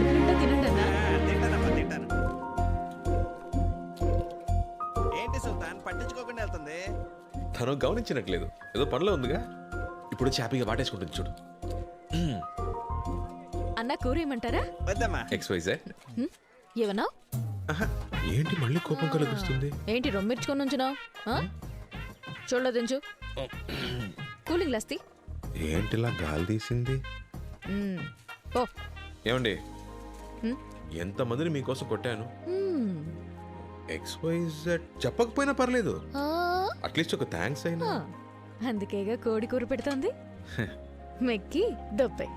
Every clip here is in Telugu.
కడుపు నిండా తినండి అన్నా. తింటానమ్మా తింటాను. ఏంటి సుల్తాన్ పట్టించుకోకుండా వెళ్తుంది? తను గమనించినట్లేదు, ఏదో పనిలో ఉందిగా. ఇప్పుడు హ్యాపీగా వాటేసుకుంటుంది చూడు. అన్న కూర ఏమంటారా? వద్దమ్మా. XYZ. ఏమన్నా? ఏంటి మళ్ళీ కోపం కలుగుస్తుంది? ఏంటి రొమ్మిర్చుకొని ఉంచున్నావు? చూడలేదించు. కూలింగ్ లస్తి ఏంటిలా గాలి తీసింది? ఓ ఏమండి, ఎంతమందిని మీకోసం కొట్టాను. XYZ చెప్పకపోయినా పర్లేదు, అట్లీస్ట్ ఒక థ్యాంక్స్ అయినా. అందుకేగా కోడి కూర పెడుతోంది. మెక్కి దొప్పే.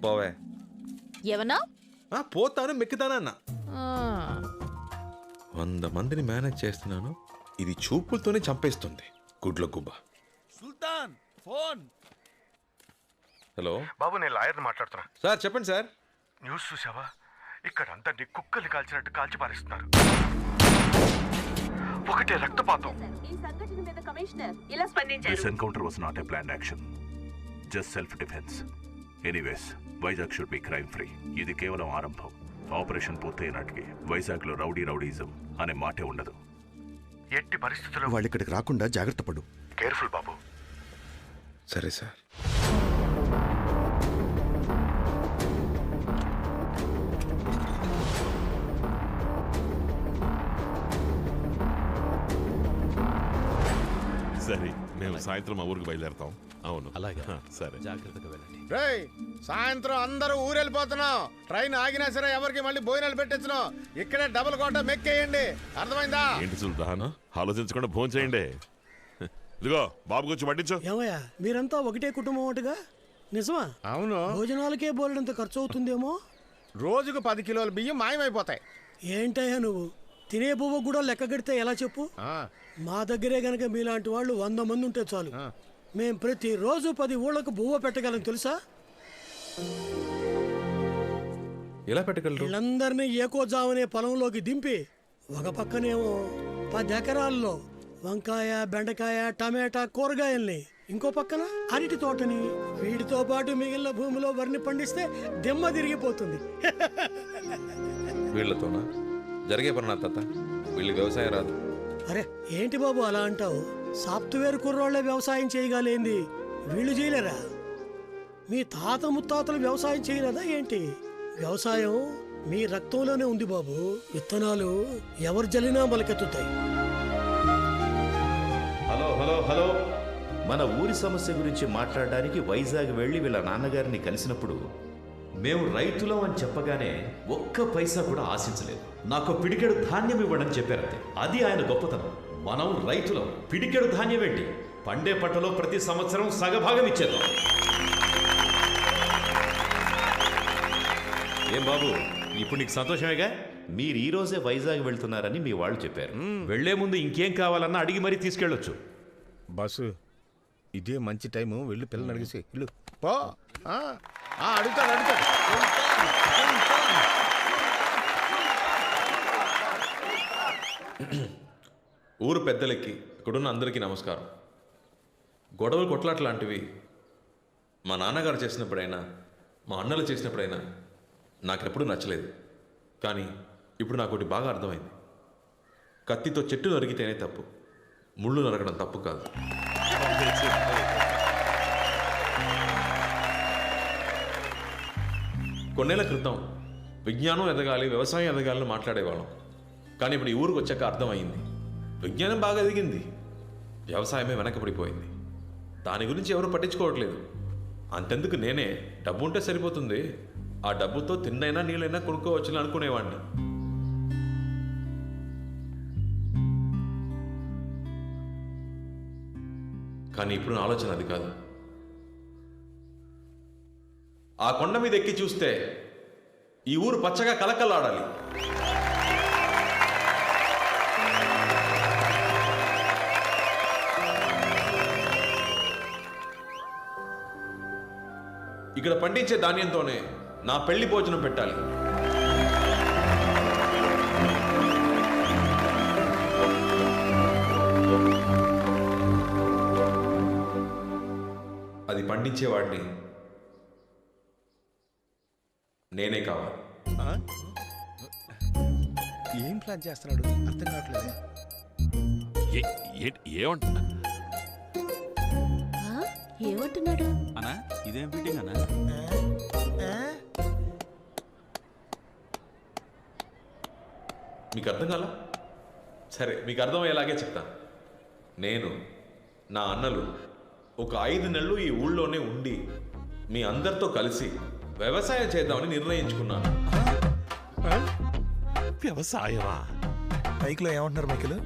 పోవే. ఏమన్నా? పోతాను మెక్కుతానా అన్న. 100 మందిని మేనేజ్ చేస్తున్నాను, ఇది చూపులతోనే చంపేస్తుంది. గుడ్ల గుబ్బ. సుల్తాన్ ఫోన్. హలో బాబు, నేను లాయర్ని మాట్లాడుతున్నా. సార్ చెప్పండి సార్. న్యూస్ చూసావా? ఇక్కడ అంతా కుక్కల్ని కాల్చినట్టు కాల్చి పారేస్తున్నారు. ఒకటే రక్తపాతం. ఈ సంఘటన మీద కమిషనర్ ఇలా స్పందించారు. This encounter was not a planned action, just self-defense. Anyways, Vizag should be crime free. ఇది కేవలం ఆరంభం. ఆపరేషన్ పూర్తయినట్టుకి వైజాగ్లో రౌడీజం అనే మాటే ఉండదు. ఎట్టి పరిస్థితుల్లో వాళ్ళు ఇక్కడికి రాకుండా జాగ్రత్త పడు. కేర్ఫుల్ బాబు. సరే సార్. సరే, మేము సాయంత్రం మా ఊరికి బయలుదేరతాం. అవును, అలాగే. సరే, జాగ్రత్తగా వెళ్ళండి. రేయ్, సాయంత్రం అందరూ ఊరెళ్ళిపోతున్నాం. ట్రైన్ ఆగినా సరే ఎవరికి మళ్ళీ భోజనాలు పెట్టించను. ఇక్కడే డబుల్ కోట మెక్కేయండి, అర్థమైందా? ఏంటి సుల్తాన్, ఆలోచించకుండా ఫోన్ చేయండి. ఇదిగో బాబు గురించి పట్టించు. ఏమయ్యా, మీరంతా ఒకటే కుటుంబం ఒకటిగా? నిజమా? అవును. భోజనాలకే బోలెడంత ఖర్చు అవుతుందేమో. రోజుకు 10 కిలోల బియ్యం మాయమైపోతాయి. ఏంటయ్యా నువ్వు, తినే పువ్వు కూడా లెక్క కడితే ఎలా చెప్పు? మా దగ్గరే గనక మీలాంటి వాళ్ళు 100 మంది ఉంటే చాలు. మేం ప్రతిరోజు 10 ఊళ్ళకు బువ్వ పెట్టగలం తెలుసా? ఎలా పెట్టగలరు? వీళ్ళందరినీ ఏకోజామనే పొలంలోకి దింపి ఒక పక్కనేమో 10 ఎకరాల్లో వంకాయ, బెండకాయ, టమాటా కూరగాయల్ని, ఇంకో పక్కన అరటి తోటని, వీటితో పాటు మిగిలిన భూమిలో వరిని పండిస్తే దిమ్మ తిరిగిపోతుంది. వీళ్ళతోనా జరిగే పని నా తాత? వీళ్ళు వ్యవసాయం రాదు. అరే ఏంటి బాబు అలా అంటావు? సాఫ్ట్వేర్ కుర్రోళ్లే వ్యవసాయం చేయగలేంది, వీళ్ళు చేయలేరా? మీ తాత ముత్తాతలు వ్యవసాయం చేయలేదా ఏంటి? వ్యవసాయం మీ రక్తంలోనే ఉంది బాబు. విత్తనాలు ఎవరు జల్లినా మొలకెత్తుతాయి. హలో హలో హలో, మన ఊరి సమస్య గురించి మాట్లాడడానికి వైజాగ్ వెళ్ళి వీళ్ళ నాన్నగారిని కలిసినప్పుడు మేము రైతులం అని చెప్పగానే ఒక్క పైసా కూడా ఆశించలేదు. నాకు పిడికెడు ధాన్యం ఇవ్వడని చెప్పారంతే. అది ఆయన గొప్పతనం. మనం రైతులం, పిడికెడు ధాన్యం ఏంటి, పండే పంటలో ప్రతి సంవత్సరం సగభాగం ఇచ్చేద్దాం. ఏం బాబు, ఇప్పుడు నీకు సంతోషమేగా? మీరు ఈ రోజే వైజాగ్ వెళ్తున్నారని మీ వాళ్ళు చెప్పారు. వెళ్లే ముందు ఇంకేం కావాలన్నా అడిగి మరీ తీసుకెళ్ళొచ్చు. బస్సు ఇదే మంచి టైము, వెళ్ళి పిల్లలు అడిగేసి ఇల్లు పో. అడుగుతాడు. ఊరు పెద్దలకి, ఇక్కడున్న అందరికీ నమస్కారం. గొడవలు కొట్లాట్లాంటివి మా నాన్నగారు చేసినప్పుడైనా, మా అన్నలు చేసినప్పుడైనా నాకెప్పుడు నచ్చలేదు. కానీ ఇప్పుడు నాకు ఒకటి బాగా అర్థమైంది. కత్తితో చెట్టు నరిగితేనే తప్పు, ముళ్ళు నరగడం తప్పు కాదు. కొన్నేళ్ల క్రితం విజ్ఞానం ఎదగాలి, వ్యవసాయం ఎదగాలని మాట్లాడేవాళ్ళం. కానీ ఇప్పుడు ఈ ఊరికి వచ్చాక అర్థమైంది, విజ్ఞానం బాగా ఎదిగింది, వ్యవసాయమే వెనకబడిపోయింది. దాని గురించి ఎవరు పట్టించుకోవట్లేదు. అంతెందుకు నేనే డబ్బు ఉంటే సరిపోతుంది, ఆ డబ్బుతో తిన్నైనా నీళ్ళైనా కొనుక్కోవచ్చుని అనుకునేవాడిని. కానీ ఇప్పుడు నా ఆలోచన అది కాదు. ఆ కొండ మీద ఎక్కి చూస్తే ఈ ఊరు పచ్చగా కలకల్లాడాలి. ఇక్కడ పండించే ధాన్యంతోనే నా పెళ్లి భోజనం పెట్టాలి. అది పండించేవాడిని నేనే కావాలి. ఏం ప్లాన్ చేస్తున్నాడు అర్థం కావట్లేదు. ఏమంటున్నా ఏమంటున్నాడు? అన్నా ఇదేం ఫిట్టింగ్ అన్నా? మీకు అర్థం కాలా? సరే, మీకు అర్థమయ్యేలాగే చెప్తాను. నేను నా అన్నలు ఒక 5 నెలలు ఈ ఊళ్ళోనే ఉండి మీ అందరితో కలిసి వ్యవసాయం చేద్దామని నిర్ణయించుకున్నాను. వ్యవసాయమా? బైక్లో ఏమంటున్నారు మైకిల్?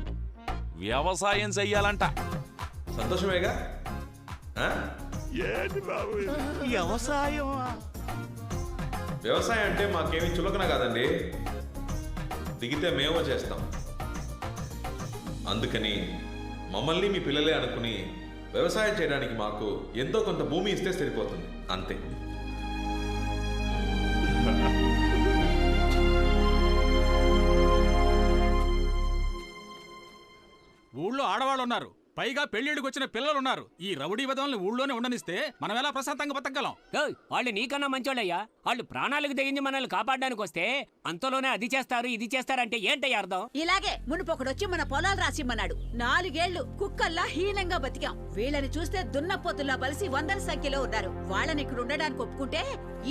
వ్యవసాయం చెయ్యాలంట. సంతోషమేగా? ఆ? ఏంటి బాబు ఇది? వ్యవసాయం అంటే మాకేమీ చులకన కాదండి. దిగితే మేమో చేస్తాం. అందుకని మమ్మల్ని మీ పిల్లలే అనుకుని వ్యవసాయం చేయడానికి మాకు ఎంతో కొంత భూమి ఇస్తే సరిపోతుంది, అంతే. ఊళ్ళో ఆడవాళ్ళు ఉన్నారు, పైగా పెళ్లిడికి వచ్చిన పిల్లలున్నారు. ఈ రౌడీ విధంగా ఊళ్ళోనే ఉండనిస్తే మనం ఎలా ప్రశాంతంగా బతకగలం? వాళ్ళు నీకన్నా మంచోళ్ళయ్యా. వాళ్ళు ప్రాణాలకు తెగించి మనల్ని కాపాడడానికి వస్తే అంతలోనే అది చేస్తారు ఇది చేస్తారంటే ఏంటయ్యా అర్థం? ఇలాగే మునుపొకడొచ్చి మన పొలాలు రాసిమ్మన్నాడు. 4 ఏళ్లు కుక్కల్లా హీనంగా బతికాం. వీళ్ళని చూస్తే దున్నపోతుల్లా బలిసి 100ల సంఖ్యలో ఉన్నారు. వాళ్ళని ఇక్కడ ఉండడానికి ఒప్పుకుంటే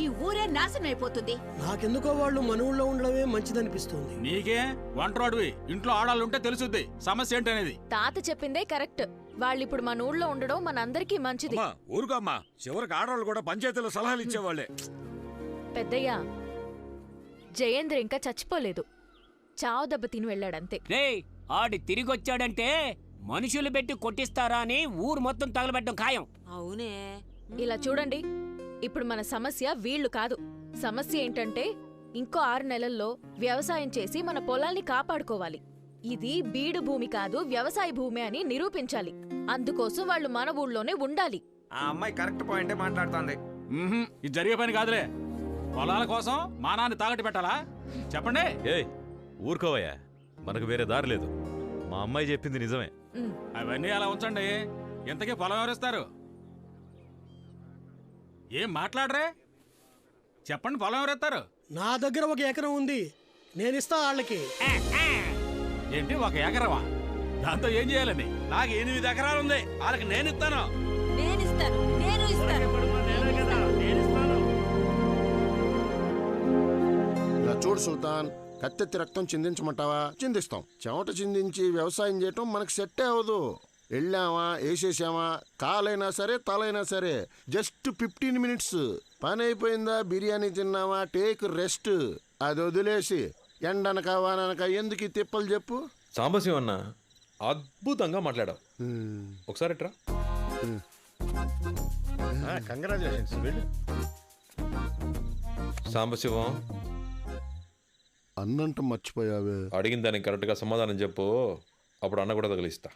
ఈ ఊరే నాశనం అయిపోతుంది. నాకెందుకో వాళ్ళు మన ఊళ్ళో ఉండడమే మంచిదనిపిస్తుంది. నీకే వంటరాడువి, ఇంట్లో ఆడాలుంటే తెలుసుద్ది సమస్య ఏంటనేది. తాత చెప్పిందే కరెక్ట్. వాళ్ళిప్పుడు మన ఊళ్ళో ఉండడం మనందరికీ మంచిది. ఊరుకోమ్మా, చివరికి ఆడవాళ్ళు కూడా పంచాయతీలో సలహాలు ఇచ్చేవాళ్ళే. పెద్దయ్యా, జయేంద్ర ఇంకా చచ్చిపోలేదు. చావు దెబ్బ తిని వెళ్ళాడంతే. రే ఆడి తిరిగొచ్చాడంటే మనుషులు పెట్టి కొట్టిస్తారా అని ఊరు మొత్తం తగలబెట్టడం ఖాయం. అవునే. ఇలా చూడండి, ఇప్పుడు మన సమస్య వీళ్ళు కాదు. సమస్య ఏంటంటే ఇంకో 6 నెలల్లో వ్యవసాయం చేసి మన పొలాల్ని కాపాడుకోవాలి. ఇది బీడు భూమి కాదు, వ్యవసాయ భూమి అని నిరూపించాలి. అందుకోసం వాళ్ళు మన ఊళ్ళోనే ఉండాలి. ఆ అమ్మాయి కరెక్ట్ పాయింటే మాట్లాడుతోంది. ఇది జరిగే పని కాదులే. పొలాల కోసం మానాన్ని తాగట్టు పెట్టాలా? చెప్పండి. ఏయ్ ఊరుకోవయ్యా, మనకు వేరే దారి లేదు. మా అమ్మాయి చెప్పింది నిజమే. అవన్నీ అలా ఉంచండి. ఇంతకీ పొలం ఎవరిస్తారు? ఏం మాట్లాడరే? చెప్పండి, పొలం ఎవరెత్తారు? నా దగ్గర 1 ఎకరం ఉంది, నేనిస్తా వాళ్ళకి. ఏంటి 1 ఎకరమా? దాంతో ఏం చేయాలని? నాకు 8 ఎకరాలు ఉంది, వాళ్ళకి నేను ఇస్తాను. నేను ఇస్తాను. ఇలా చూడు సుల్తాన్, కత్తెత్తి రక్తం చిందించమంటావా? చిందిస్తాం. చెమట చిందించి వ్యవసాయం చేయటం మనకు సెట్టే అవ్వదు. వెళ్ళామా, వేసేసామా, కాలైనా సరే తలైనా సరే జస్ట్ 15 మినిట్స్ పని అయిపోయిందా, బిర్యానీ తిన్నామా, టేక్ రెస్ట్. అది వదిలేసి ఎండనక వాననక ఎందుకు ఈ తిప్పలు చెప్పు. సాంబశివం అన్న, అద్భుతంగా మాట్లాడావు. ఒకసారి ఎట్రా. కంగ్రాచులేషన్స్. వెళ్ళు. సాంబశివం, అన్నంట మర్చిపోయావే. అడిగిన దానికి కరెక్ట్గా సమాధానం చెప్పు, అప్పుడు అన్న కూడా తగిలిస్తా.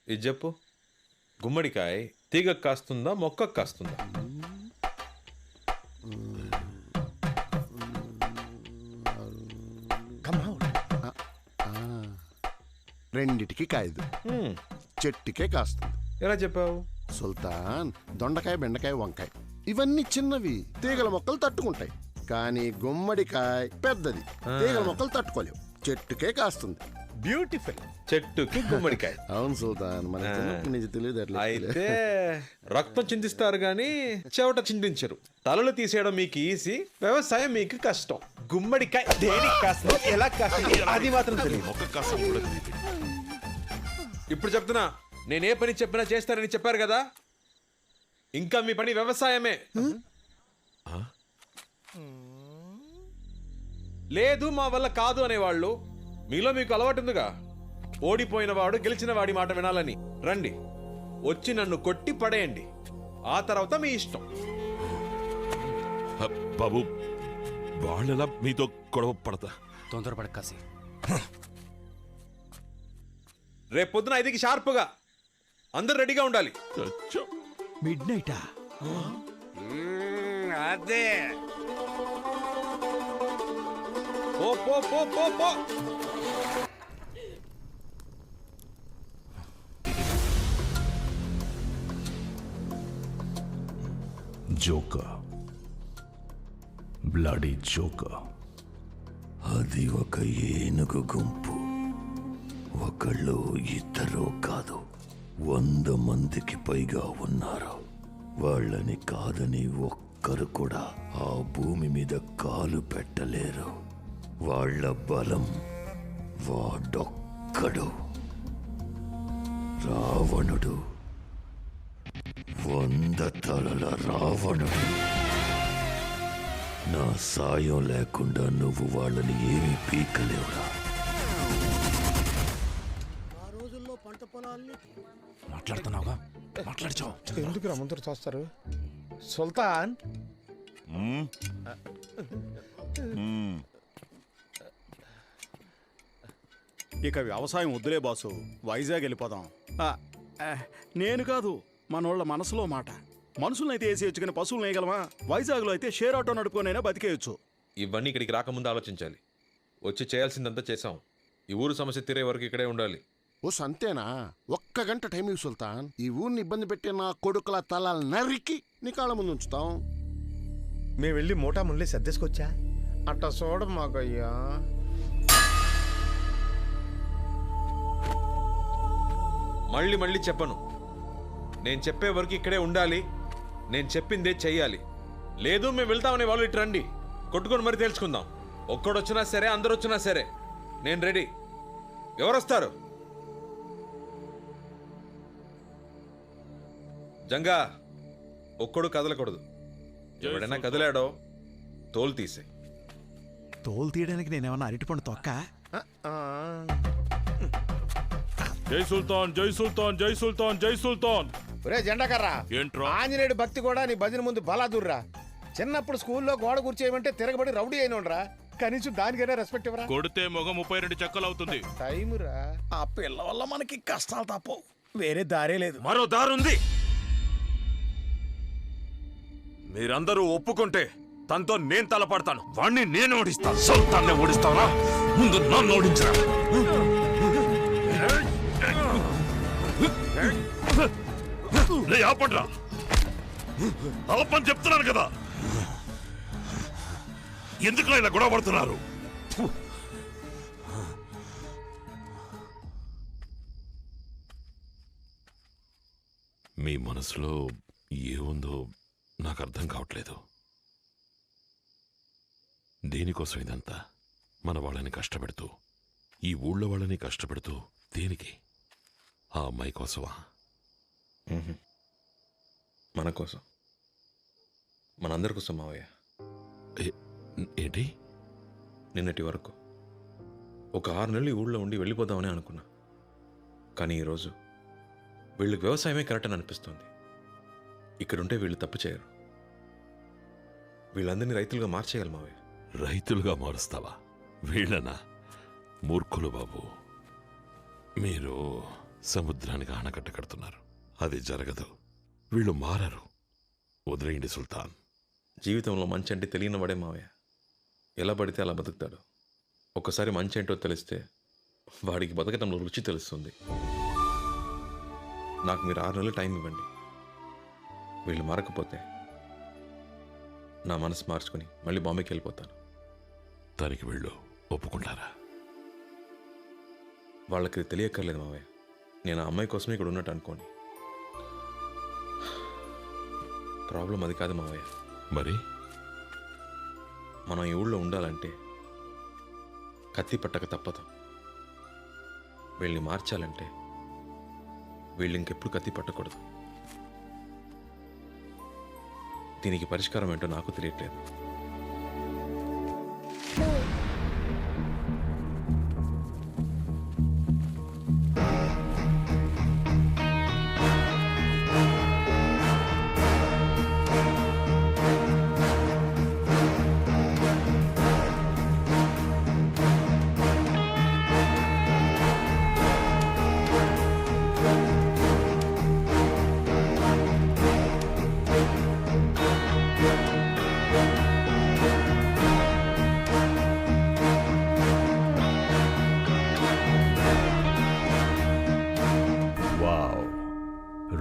ఇది చెప్పు, గుమ్మడికాయ తీగకు కాస్తుందా మొక్కకు కాస్తుందా? రెండిటికి కాయదు, చెట్టుకే కాస్తుంది. ఎలా చెప్పావు? సుల్తాన్, దొండకాయ, బెండకాయ, వంకాయ ఇవన్నీ చిన్నవి, తీగల మొక్కలు తట్టుకుంటాయి. కానీ గుమ్మడికాయ పెద్దది, తీగల మొక్కలు తట్టుకోలేవు, చెట్టుకే కాస్తుంది. బ్యూటిఫుల్. చెట్టుకి గుమ్మడికాయ. అవును సుల్తాన్, మన చిన్నప్పటి నుంచి తెలియదు. అయితే రక్తం చిందిస్తారు గాని చెవట చిందించరు. తలలు తీసేయడం మీకు ఈజీ, వ్యవసాయం మీకు కష్టం. గుమ్మడికాయ దేనికి కాస్తుంది, ఎలా కాస్తుంది అది మాత్రం తెలియదు. ఇప్పుడు చెప్తున్నా, నేనే పని చెప్పినా చేస్తారని చెప్పారు కదా, ఇంకా మీ పని వ్యవసాయమే. లేదు మా వల్ల కాదు అనేవాళ్ళు మీలో మీకు అలవాటు ఉందిగా, ఓడిపోయిన వాడు గెలిచిన వాడి మాట వినాలని. రండి, వచ్చి నన్ను కొట్టి పడేయండి, ఆ తర్వాత మీ ఇష్టం. బాబు, వాళ్ళెలా మీతో గొడవ పడతా? తొందరపడ కాసి. రేపు పొద్దున 5కి షార్ప్గా అందరు రెడీగా ఉండాలి. మిడ్నైటా? అదే. పో పో పో పో పో. Joker, bloody joker. అది ఒక ఏనుగు గుంపు. ఒకళ్ళు ఇద్దరు కాదు, 100 మందికి పైగా ఉన్నారు. వాళ్ళని కాదని ఒక్కరు కూడా ఆ భూమి మీద కాలు పెట్టలేరు. వాళ్ళ బలం వాడొక్కడు, రావణుడు. 100 తలల రావణుడు. నా సాయం లేకుండా నువ్వు వాళ్ళని ఏమీ పీకలేవురా. ఆ రోజుల్లో పంట పొలాల్ని మాట్లాడుతున్నావుగా, మాట్లాడచావు. ఎందుకు రమ్మందరూ చూస్తారు? సుల్తాన్, ఇక వ్యవసాయం వద్దులే బాసు, వైజాగ్ వెళ్ళిపోదాం. నేను కాదు, మనోళ్ళ మనసులో మాట. మనుషులనైతే వేసేయచ్చు కానీ పశువులు వేయగలమా? వైజాగ్లో అయితే షేర్ ఆటో నడుపుకొనైనా బతికేయచ్చు. ఇవన్నీ ఇక్కడికి రాకముందు ఆలోచించాలి. వచ్చి చేయాల్సిందంతా చేసాం. ఈ ఊరు సమస్య తీరే వరకు ఇక్కడే ఉండాలి. ఓ సంతేనా? 1 గంట టైం ఇవ్వు సుల్తాన్. ఈ ఊరిని ఇబ్బంది పెట్టి నా కొడుకుల తలాలు నరికి నీ కాళ్ళ ముందు ఉంచుతాం. మేము వెళ్ళి మూటా ముళ్ళి సర్దేసుకొచ్చా. అట్ట చూడ మాకయ్యా. మళ్ళీ మళ్ళీ చెప్పను. నేను చెప్పే వరకు ఇక్కడే ఉండాలి. నేను చెప్పిందే చెయ్యాలి. లేదు మేము వెళ్తామనే వాళ్ళు ఇటు రండి, కొట్టుకొని మరి తెలుసుకుందాం. ఒక్కడొచ్చినా సరే, అందరు వచ్చినా సరే, నేను రెడీ. ఎవరొస్తారు? జంగా, ఒక్కడు కదలకూడదు. ఎవడైనా కదిలాడో తోలు తీసే. తోలు తీయడానికి నేనేమన్నా అరటిపండు తొక్క? జై సుల్తాన్, జై సుల్తాన్, జై సుల్తాన్, జై సుల్తాన్. ఒరే జెండాకర్రా, ఏంట్రా? ఆంజనేయుడు భక్తి కూడా నీ భజన ముందు బలాదుర్రా. చిన్నప్పుడు స్కూల్లో గోడ కూర్చేయమంటే తిరగబడి రౌడీ అయినోడ్రా. కనీసం దానికైనా రెస్పెక్ట్ ఇవ్వరా? కొడితే మొగ 32 చెక్కలు అవుతుంది. టైమురా. ఆ పిల్ల వల్ల మనకి కష్టాలు తప్పవు, వేరే దారే లేదు. మరో దారుంది. మీరందరూ ఒప్పుకుంటే తనతో నేను తలపడతాను. వాణ్ణి నేను ఓడిస్తాను. సుల్తాన్ని ఓడిస్తావా? ముందు నన్ను ఓడించరా. ఆపండ్రా, ఆపని చెప్తున్నాను కదా. ఎందుకు ఇలా గొడవ పడుతున్నారు? మీ మనసులో ఏముందో నాకు అర్థం కావట్లేదు. దేనికోసం ఇదంతా? మన వాళ్ళని కష్టపెడుతూ, ఈ ఊళ్ళో వాళ్ళని కష్టపెడుతూ దేనికి? ఆ అమ్మాయి కోసమా? మన కోసం, మనందరి కోసం మావయ్య. ఏంటి? నిన్నటి వరకు ఒక 6 నెలలు ఈ ఊళ్ళో ఉండి వెళ్ళిపోదామని అనుకున్నా. కానీ ఈరోజు వీళ్ళకి వ్యవసాయమే కరెక్ట్ అని అనిపిస్తుంది. ఇక్కడుంటే వీళ్ళు తప్పు చేయరు. వీళ్ళందరినీ రైతులుగా మార్చేయాలి మావయ్య. రైతులుగా మారుస్తావా? వీళ్ళనా? మూర్ఖులు బాబు. మీరు సముద్రానికి ఆనకట్ట కడుతున్నారు. అది జరగదు. వీళ్ళు మారరు. వదిలేయండి సుల్తాన్. జీవితంలో మంచి అంటే తెలియని వాడే మావయ్య. ఎలా పడితే అలా బతుకుతాడు. ఒక్కసారి మంచి ఏంటో తెలిస్తే వాడికి బతకటంలో రుచి తెలుస్తుంది. నాకు మీరు 6 నెలలు టైం ఇవ్వండి. వీళ్ళు మారకపోతే నా మనసు మార్చుకుని మళ్ళీ బాంబేకి వెళ్ళిపోతాను. దానికి వీళ్ళు ఒప్పుకుంటారా? వాళ్ళకి తెలియక్కర్లేదు మావయ్య. నేను ఆ అమ్మాయి కోసమే ఇక్కడ ఉన్నట్టు అనుకోండి. ప్రాబ్లం అది కాదు మావయ్య. మరి మనం ఈ ఊళ్ళో ఉండాలంటే కత్తి పట్టక తప్పదు. వీళ్ళని మార్చాలంటే వీళ్ళు ఇంకెప్పుడు కత్తి పట్టకూడదు. దీనికి పరిష్కారం ఏంటో నాకు తెలియట్లేదు.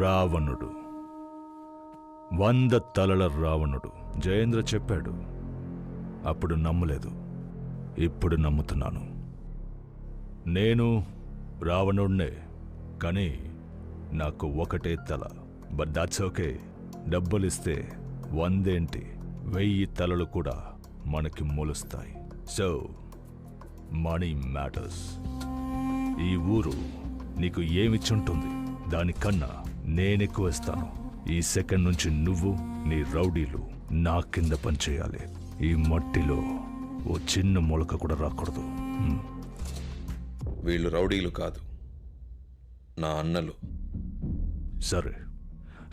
రావణుడు, 100 తలల రావణుడు. జయేంద్ర చెప్పాడు, అప్పుడు నమ్మలేదు, ఇప్పుడు నమ్ముతున్నాను. నేను రావణుడినే, కానీ నాకు ఒకటే తల. But that's okay. డబ్బులిస్తే 100 ఏంటి, 1000 తలలు కూడా మనకి మొలుస్తాయి. So money matters. ఈ ఊరు నీకు ఏమిచ్చుంటుంది దానికన్నా నేనెక్కువ ఇస్తాను. ఈ సెకండ్ నుంచి నువ్వు, నీ రౌడీలు నా కింద పనిచేయాలి. ఈ మట్టిలో ఓ చిన్న మొలక కూడా రాకూడదు. వీళ్ళు రౌడీలు కాదు, నా అన్నలు. సరే,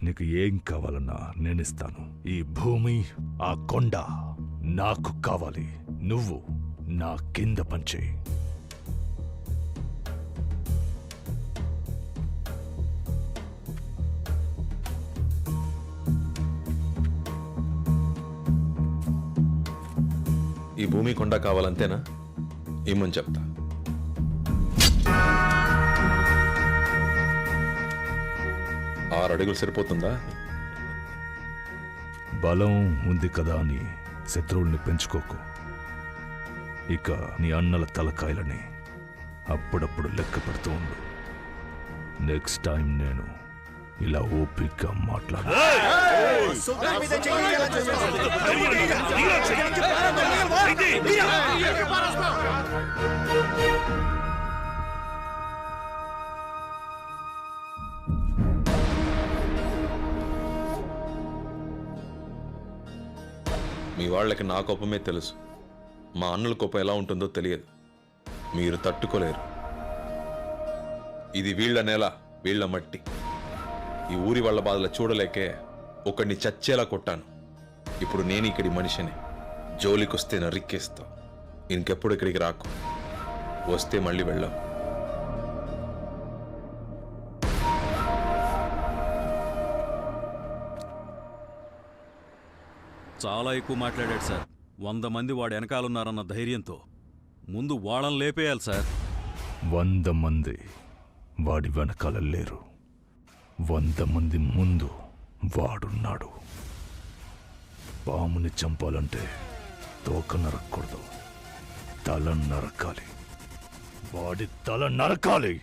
నీకు ఏం కావాలన్నా నేనిస్తాను. ఈ భూమి, ఆ కొండ నాకు కావాలి. నువ్వు నా కింద పనిచేయి. ఈ భూమి కొండ కావాలంతేనా? ఏమని చెప్తా. ఆరు అడుగులు సరిపోతుందా? బలం ఉంది కదా అని శత్రువుల్ని పెంచుకోకు. ఇక నీ అన్నల తలకాయలని అప్పుడప్పుడు లెక్క పెడుతూ ఉండు. నెక్స్ట్ టైం నేను ఇలా ఓపిగ్గా మాట్లాడు. మీ వాళ్ళకి నా కోపమే తెలుసు, మా అన్నల కోపం ఎలా ఉంటుందో తెలియదు. మీరు తట్టుకోలేరు. ఇది వీళ్ళ నేల, వీళ్ళ మట్టి. ఈ ఊరి వాళ్ళ బాధలు చూడలేకే ఒకడిని చచ్చేలా కొట్టాను. ఇప్పుడు నేను ఇక్కడి మనిషిని. జోలికొస్తే నరిక్కేస్తా. ఇంకెప్పుడు ఇక్కడికి రాకు. వస్తే మళ్ళీ వెళ్ళాం. చాలా ఎక్కువ మాట్లాడాడు సార్. 100 మంది వాడు వెనకాలన్నారన్న ధైర్యంతో ముందు వాళ్ళని లేపేయాలి సార్. 100 మంది వాడి వెనకాల లేరు. 100 మంది ముందు వాడున్నాడు. పాముని చంపాలంటే తోక నరక్కూడదు, తల నరకాలి. వాడి తల నరకాలి.